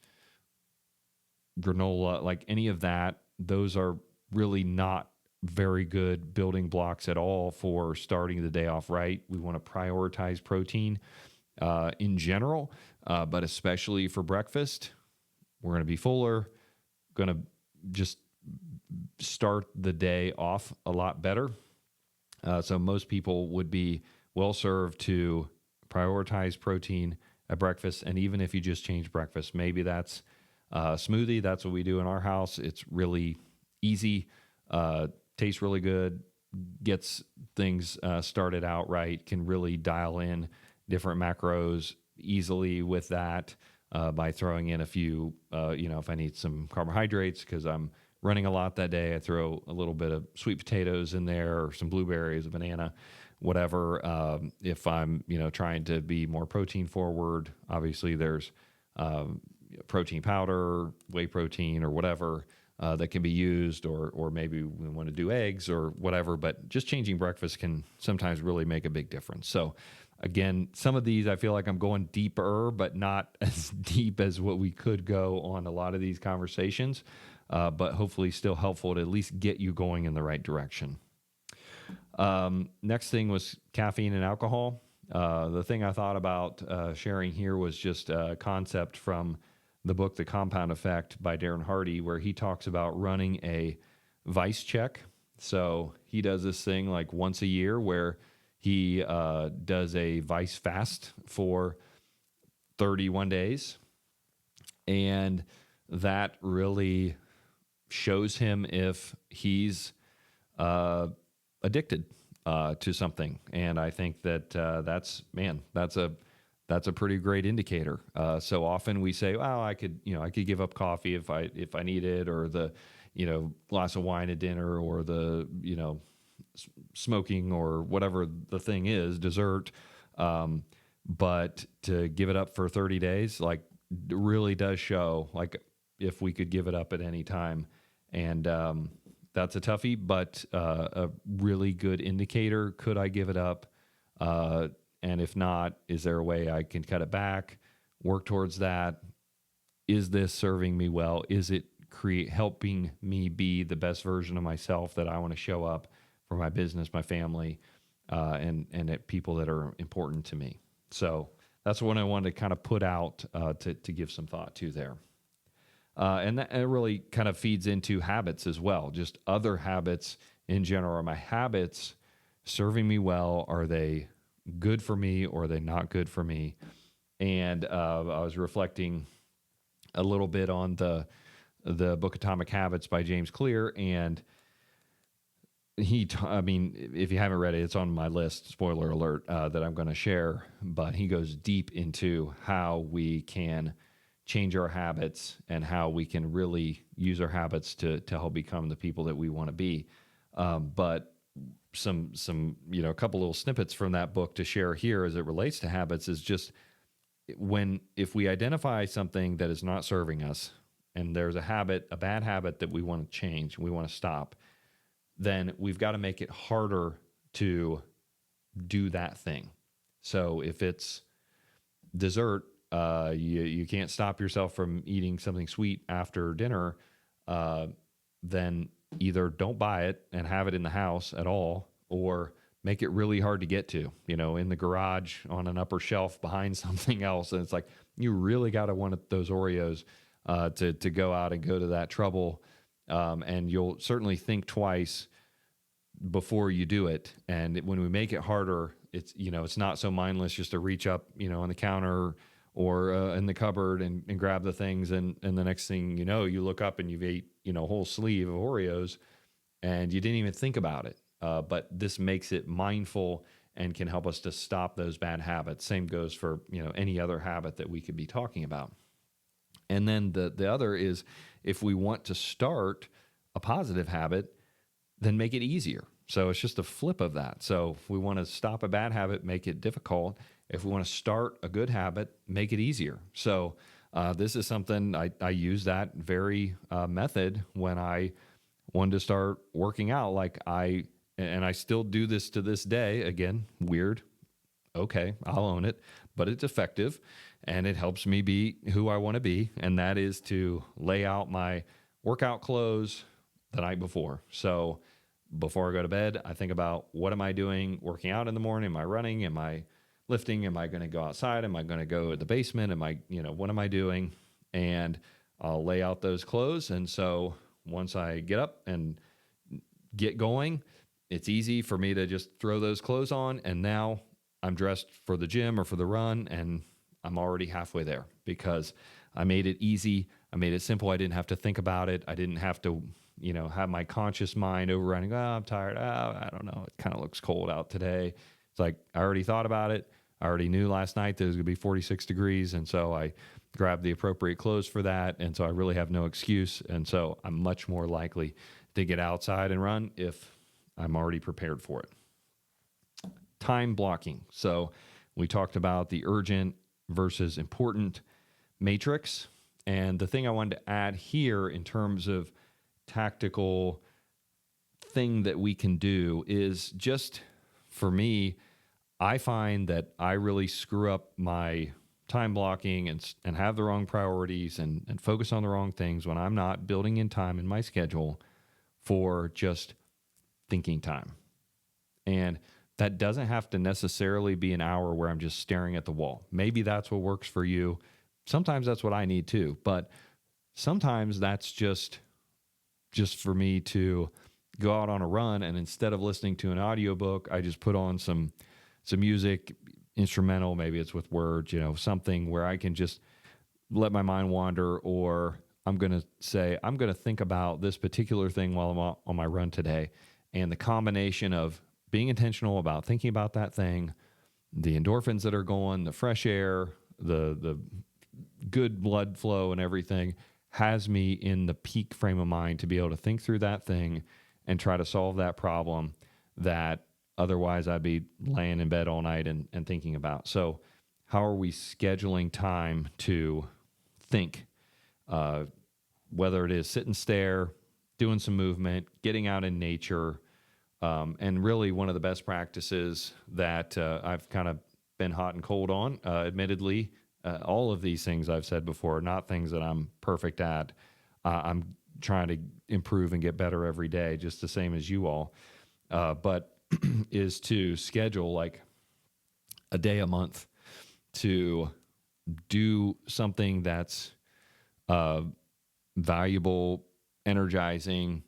granola, like any of that, those are really not very good building blocks at all for starting the day off right. We want to prioritize protein in general, but especially for breakfast. We're going to be fuller, going to just start the day off a lot better. So most people would be well served to prioritize protein at breakfast. And even if you just change breakfast, maybe that's a smoothie. That's what we do in our house. It's really easy, tastes really good, gets things started out right, can really dial in different macros easily with that. By throwing in a few, if I need some carbohydrates because I'm running a lot that day, I throw a little bit of sweet potatoes in there or some blueberries, a banana, whatever. If I'm, trying to be more protein forward, obviously there's protein powder, whey protein, or whatever that can be used, or maybe we want to do eggs or whatever. But just changing breakfast can sometimes really make a big difference. So again, some of these I feel like I'm going deeper, but not as deep as what we could go on a lot of these conversations, but hopefully still helpful to at least get you going in the right direction. Next thing was caffeine and alcohol. The thing I thought about sharing here was just a concept from the book The Compound Effect by Darren Hardy, where he talks about running a vice check. So he does this thing like once a year where he does a vice fast for 31 days. And that really shows him if he's addicted to something. And I think that that's a pretty great indicator. So often we say, "Well, I could give up coffee if I need it, or the glass of wine at dinner, or the smoking, or whatever the thing is, dessert." But to give it up for 30 days, like, really does show like if we could give it up at any time. And that's a toughie, but a really good indicator. Could I give it up? And if not, is there a way I can cut it back, work towards that? Is this serving me well? Is it helping me be the best version of myself that I want to show up for my business, my family, and at people that are important to me? So that's what I wanted to kind of put out to give some thought to there. And that really kind of feeds into habits as well, just other habits in general. Are my habits serving me well? Are they good for me, or are they not good for me? And I was reflecting a little bit on the book Atomic Habits by James Clear, and if you haven't read it, it's on my list, spoiler alert, that I'm going to share. But he goes deep into how we can change our habits and how we can really use our habits to help become the people that we want to be. But some a couple little snippets from that book to share here as it relates to habits is just if we identify something that is not serving us, and there's a bad habit that we want to change, we want to stop, then we've got to make it harder to do that thing. So if it's dessert, you can't stop yourself from eating something sweet after dinner, then either don't buy it and have it in the house at all, or make it really hard to get to, in the garage on an upper shelf behind something else. And it's like, you really got to want those Oreos to go out and go to that trouble. And you'll certainly think twice before you do it. And when we make it harder, it's not so mindless just to reach up, on the counter or in the cupboard and grab the things. And the next thing you look up and you've ate, a whole sleeve of Oreos and you didn't even think about it. But this makes it mindful and can help us to stop those bad habits. Same goes for, any other habit that we could be talking about. And then the other is, if we want to start a positive habit, then make it easier. So it's just a flip of that. So if we want to stop a bad habit, make it difficult. If we want to start a good habit, make it easier. So this is something I use that very method when I wanted to start working out. And I still do this to this day. Again, weird. Okay, I'll own it, but it's effective and it helps me be who I want to be. And that is to lay out my workout clothes the night before. So before I go to bed, I think about, what am I doing working out in the morning? Am I running? Am I lifting? Am I going to go outside? Am I going to go to the basement? What am I doing? And I'll lay out those clothes. And so once I get up and get going, it's easy for me to just throw those clothes on. And now I'm dressed for the gym or for the run, and I'm already halfway there because I made it easy. I made it simple. I didn't have to think about it. I didn't have to, have my conscious mind overrunning. Oh, I'm tired. Oh, I don't know. It kind of looks cold out today. It's like, I already thought about it. I already knew last night that it was going to be 46 degrees. And so I grabbed the appropriate clothes for that. And so I really have no excuse. And so I'm much more likely to get outside and run if I'm already prepared for it. Time blocking. So we talked about the urgent versus important matrix. And the thing I wanted to add here in terms of tactical thing that we can do is, just for me, I find that I really screw up my time blocking and have the wrong priorities and focus on the wrong things when I'm not building in time in my schedule for just thinking time. And that doesn't have to necessarily be an hour where I'm just staring at the wall. Maybe that's what works for you. Sometimes that's what I need too. But sometimes that's just for me to go out on a run, and instead of listening to an audiobook, I just put on some music, instrumental, maybe it's with words, something where I can just let my mind wander, or I'm going to think about this particular thing while I'm on my run today. And the combination of being intentional about thinking about that thing, the endorphins that are going, the fresh air, the good blood flow and everything has me in the peak frame of mind to be able to think through that thing and try to solve that problem that otherwise I'd be laying in bed all night and thinking about. So how are we scheduling time to think, whether it is sit and stare, doing some movement, getting out in nature, and really one of the best practices that I've kind of been hot and cold on, admittedly. All of these things I've said before are not things that I'm perfect at. I'm trying to improve and get better every day, just the same as you all. But is to schedule like a day a month to do something that's valuable, energizing,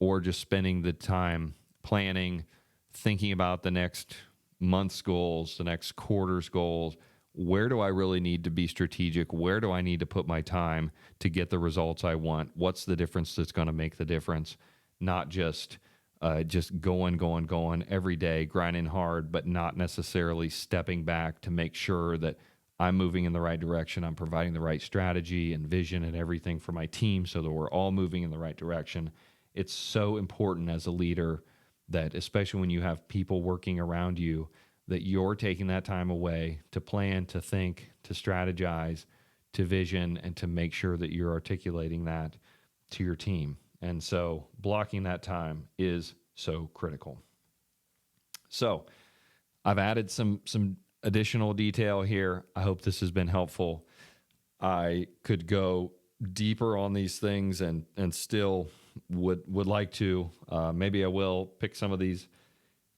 or just spending the time planning, thinking about the next month's goals, the next quarter's goals. Where do I really need to be strategic? Where do I need to put my time to get the results I want? What's the difference that's going to make the difference? Not just going every day, grinding hard, but not necessarily stepping back to make sure that I'm moving in the right direction. I'm providing the right strategy and vision and everything for my team so that we're all moving in the right direction. It's so important as a leader that, especially when you have people working around you, that you're taking that time away to plan, to think, to strategize, to vision, and to make sure that you're articulating that to your team. And so blocking that time is so critical. So I've added some additional detail here. I hope this has been helpful. I could go deeper on these things and still would like to. Maybe I will pick some of these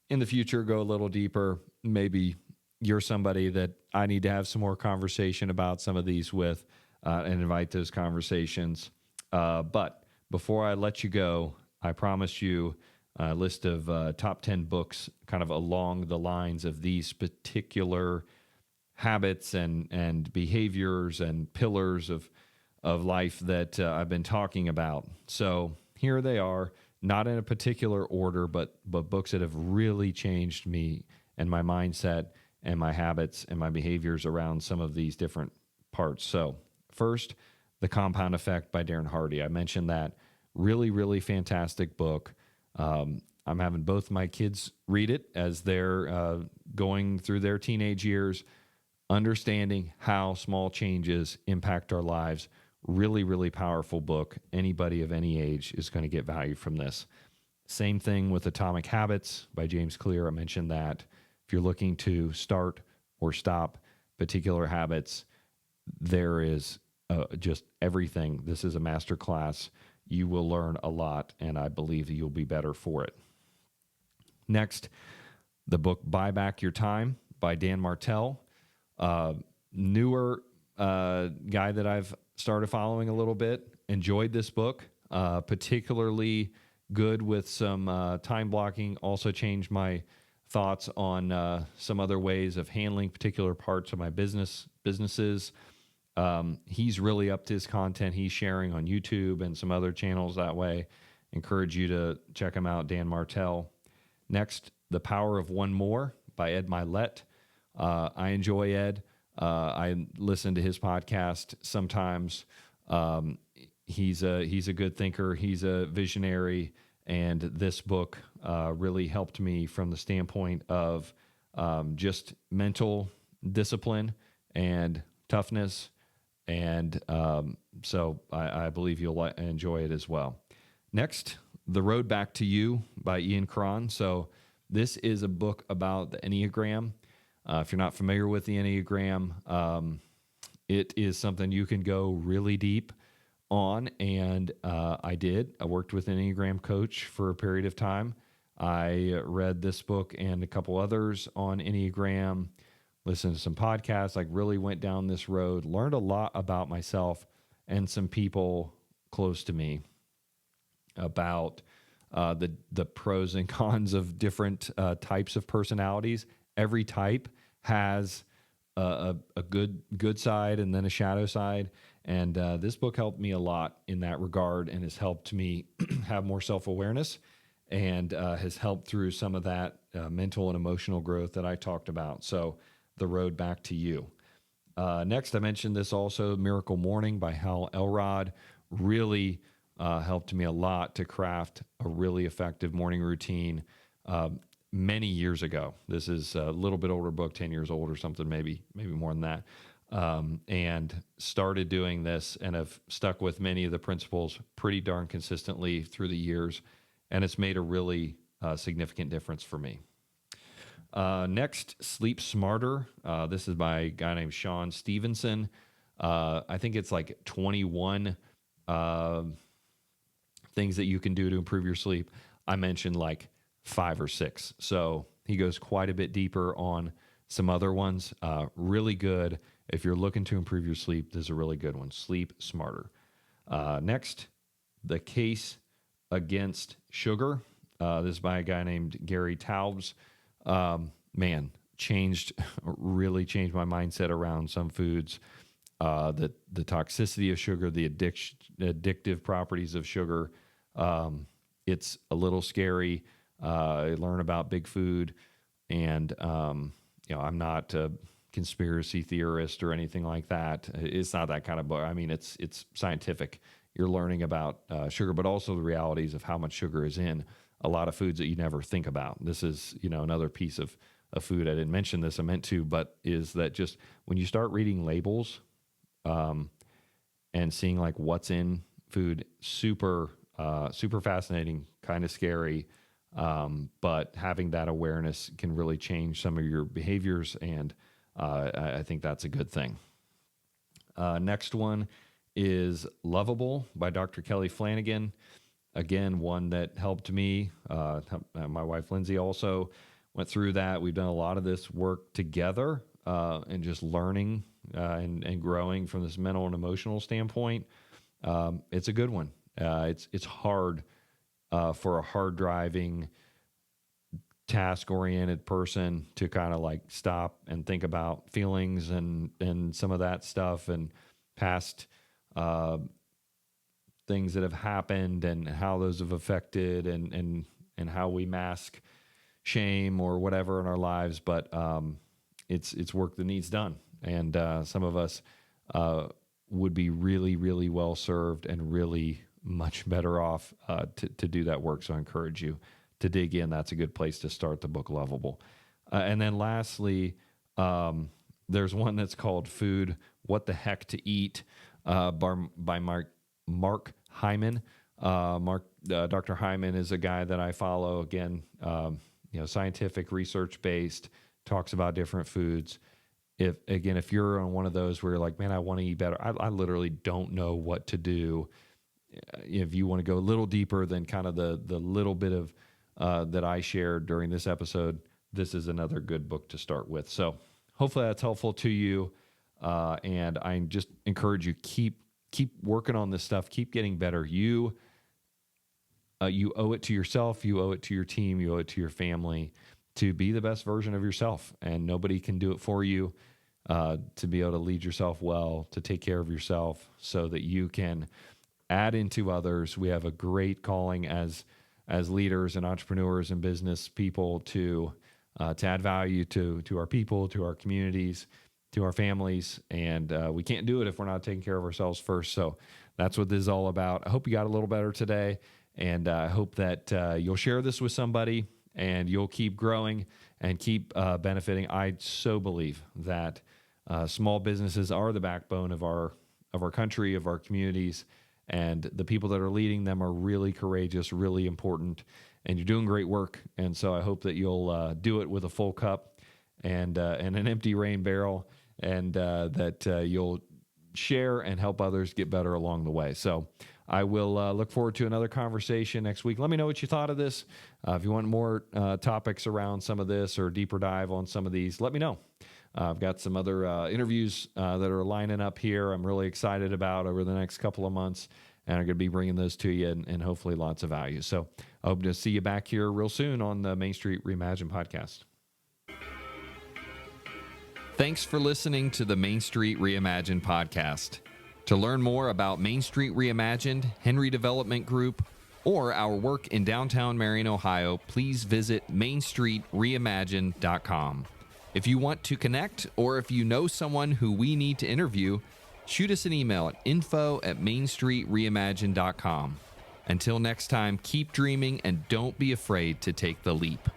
in the future, go a little deeper. Maybe you're somebody that I need to have some more conversation about some of these with, and invite those conversations. But before I let you go, I promised you a list of top 10 books kind of along the lines of these particular habits and behaviors and pillars of life that I've been talking about. So here they are, not in a particular order, but books that have really changed me and my mindset and my habits and my behaviors around some of these different parts. So first, The Compound Effect by Darren Hardy. I mentioned that. Really, really fantastic book. I'm having both my kids read it as they're going through their teenage years, understanding how small changes impact our lives. Really, really powerful book. Anybody of any age is going to get value from this. Same thing with Atomic Habits by James Clear. I mentioned that. If you're looking to start or stop particular habits, there is just everything. This is a master class. You will learn a lot, and I believe that you'll be better for it. Next, the book Buy Back Your Time by Dan Martell. Newer guy that I've started following a little bit. Enjoyed this book, particularly good with some time blocking. Also changed my thoughts on some other ways of handling particular parts of my businesses. He's really upped his content he's sharing on YouTube and some other channels that way. Encourage you to check him out, Dan Martell. Next, The Power of One More by Ed Milet. I enjoy Ed. I listen to his podcast sometimes. He's a good thinker. He's a visionary. And this book really helped me from the standpoint of just mental discipline and toughness. And so I believe you'll enjoy it as well. Next, The Road Back to You by Ian Cron. So this is a book about the Enneagram. If you're not familiar with the Enneagram, it is something you can go really deep on, and I did. I worked with an Enneagram coach for a period of time. I read this book and a couple others on Enneagram, listened to some podcasts, like really went down this road, learned a lot about myself and some people close to me about the pros and cons of different types of personalities. Every type has a good side and then a shadow side. And this book helped me a lot in that regard and has helped me have more self-awareness and has helped through some of that mental and emotional growth that I talked about. So the road back to you. Next, I mentioned this also, Miracle Morning by Hal Elrod. Really helped me a lot to craft a really effective morning routine many years ago. This is a little bit older book, 10 years old or something, maybe more than that. And started doing this and have stuck with many of the principles pretty darn consistently through the years. And it's made a really significant difference for me. Next, Sleep Smarter. This is by a guy named Sean Stevenson. I think it's like 21 things that you can do to improve your sleep. I mentioned like 5 or 6. So he goes quite a bit deeper on some other ones. Really good. If you're looking to improve your sleep, this is a really good one. Sleep Smarter. Next, The Case Against Sugar. This is by a guy named Gary Taubes. Man, really changed my mindset around some foods. The toxicity of sugar, the addictive properties of sugar. It's a little scary. I learn about big food, and I'm not a conspiracy theorist or anything like that. It's not that kind of book. I mean, it's scientific. You're learning about sugar, but also the realities of how much sugar is in a lot of foods that you never think about. This is, another piece of food. I didn't mention this, I meant to, but is that just when you start reading labels and seeing like what's in food, super fascinating, kind of scary. But having that awareness can really change some of your behaviors, and I think that's a good thing. Next one is Lovable by Dr. Kelly Flanagan. Again, one that helped me. My wife, Lindsay, also went through that. We've done a lot of this work together and just learning and growing from this mental and emotional standpoint. It's a good one. It's hard for a hard driving, task oriented person to kind of like stop and think about feelings and some of that stuff and past things that have happened and how those have affected and how we mask shame or whatever in our lives. But it's work that needs done. And some of us would be really, really well served and really much better off to do that work. So I encourage you to dig in. That's a good place to start the book, Lovable. And then lastly, there's one that's called Food, What the Heck to Eat by Mark Hyman. Dr. Hyman is a guy that I follow. Again, scientific, research-based, talks about different foods. If you're on one of those where you're like, man, I want to eat better, I literally don't know what to do. If you want to go a little deeper than kind of the little bit of that I shared during this episode, this is another good book to start with. So hopefully that's helpful to you. And I just encourage you, keep working on this stuff, keep getting better. You owe it to yourself, you owe it to your team, you owe it to your family to be the best version of yourself. And nobody can do it for you, to be able to lead yourself well, to take care of yourself so that you can add into others. We have a great calling as leaders and entrepreneurs and business people to add value to our people, to our communities, to our families. And we can't do it if we're not taking care of ourselves first. So that's what this is all about. I hope you got a little better today. And I hope that you'll share this with somebody and you'll keep growing and keep benefiting. I so believe that small businesses are the backbone of our country, of our communities, and the people that are leading them are really courageous, really important, and you're doing great work. And so I hope that you'll do it with a full cup and an empty rain barrel, and that you'll share and help others get better along the way. So I will look forward to another conversation next week. Let me know what you thought of this. If you want more topics around some of this or deeper dive on some of these, let me know. I've got some other interviews that are lining up here. I'm really excited about over the next couple of months, and I'm going to be bringing those to you and hopefully lots of value. So I hope to see you back here real soon on the Main Street Reimagined podcast. Thanks for listening to the Main Street Reimagined podcast. To learn more about Main Street Reimagined, Henry Development Group, or our work in downtown Marion, Ohio, please visit mainstreetreimagined.com. If you want to connect, or if you know someone who we need to interview, shoot us an email at info@mainstreetreimagined.com. Until next time, keep dreaming and don't be afraid to take the leap.